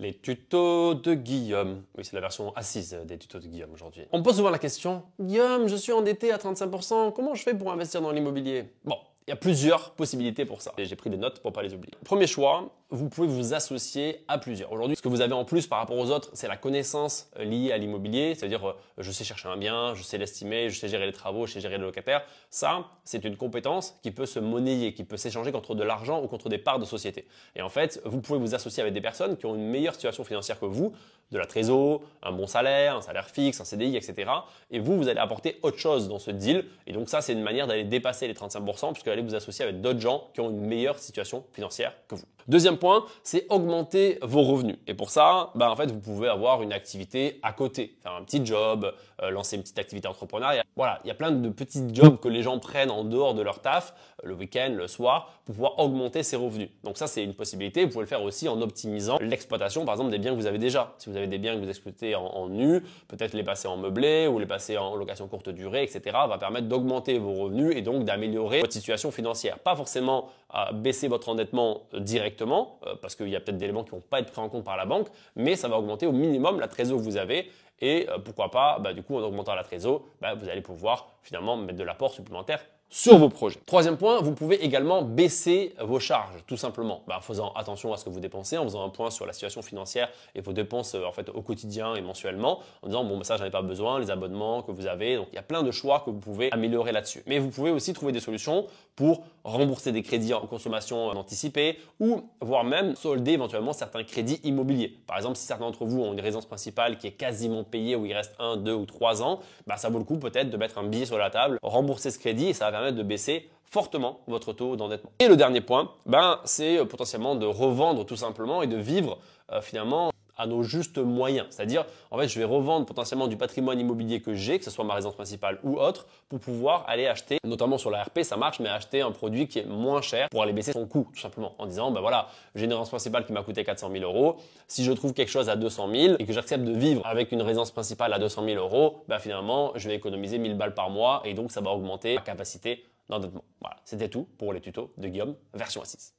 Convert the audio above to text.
Les tutos de Guillaume. Oui, c'est la version assise des tutos de Guillaume aujourd'hui. On me pose souvent la question, Guillaume, je suis endetté à 35%, comment je fais pour investir dans l'immobilier? Bon, il y a plusieurs possibilités pour ça. Et j'ai pris des notes pour ne pas les oublier. Premier choix, vous pouvez vous associer à plusieurs. Aujourd'hui, ce que vous avez en plus par rapport aux autres, c'est la connaissance liée à l'immobilier. C'est-à-dire, je sais chercher un bien, je sais l'estimer, je sais gérer les travaux, je sais gérer les locataires. Ça, c'est une compétence qui peut se monnayer, qui peut s'échanger contre de l'argent ou contre des parts de société. Et en fait, vous pouvez vous associer avec des personnes qui ont une meilleure situation financière que vous, de la trésor, un bon salaire, un salaire fixe, un CDI, etc. Et vous allez apporter autre chose dans ce deal. Et donc ça, c'est une manière d'aller dépasser les 35% puisque vous allez vous associer avec d'autres gens qui ont une meilleure situation financière que vous. Deuxième point, c'est augmenter vos revenus. Et pour ça, en fait, vous pouvez avoir une activité à côté, faire un petit job, lancer une petite activité entrepreneuriale. Voilà, il y a plein de petits jobs que les gens prennent en dehors de leur taf, le week-end, le soir, pour pouvoir augmenter ses revenus. Donc ça, c'est une possibilité. Vous pouvez le faire aussi en optimisant l'exploitation, par exemple, des biens que vous avez déjà. Si vous avez des biens que vous exploitez en nu, peut-être les passer en meublé ou les passer en location courte durée, etc. va permettre d'augmenter vos revenus et donc d'améliorer votre situation financière. Pas forcément à baisser votre endettement directement, parce qu'il y a peut-être des éléments qui ne vont pas être pris en compte par la banque, mais ça va augmenter au minimum la trésor que vous avez. Et pourquoi pas, du coup, en augmentant la trésor, vous allez pouvoir finalement mettre de l'apport supplémentaire sur vos projets. Troisième point, vous pouvez également baisser vos charges, tout simplement, en faisant attention à ce que vous dépensez, en faisant un point sur la situation financière et vos dépenses en fait au quotidien et mensuellement, en disant bon ça j'en ai pas besoin, les abonnements que vous avez, donc il y a plein de choix que vous pouvez améliorer là-dessus. Mais vous pouvez aussi trouver des solutions pour rembourser des crédits en consommation anticipée ou voire même solder éventuellement certains crédits immobiliers. Par exemple, si certains d'entre vous ont une résidence principale qui est quasiment payée où il reste 1, 2 ou 3 ans, ça vaut le coup peut-être de mettre un billet sur la table, rembourser ce crédit et ça va permettre de baisser fortement votre taux d'endettement. Et le dernier point, c'est potentiellement de revendre tout simplement et de vivre finalement à nos justes moyens. C'est-à-dire, en fait, je vais revendre potentiellement du patrimoine immobilier que j'ai, que ce soit ma résidence principale ou autre, pour pouvoir aller acheter, notamment sur la RP, ça marche, mais acheter un produit qui est moins cher pour aller baisser son coût, tout simplement. En disant, voilà, j'ai une résidence principale qui m'a coûté 400 000 euros. Si je trouve quelque chose à 200 000 et que j'accepte de vivre avec une résidence principale à 200 000 euros, finalement, je vais économiser 1000 balles par mois et donc ça va augmenter ma capacité d'endettement. Voilà, c'était tout pour les tutos de Guillaume, version A6.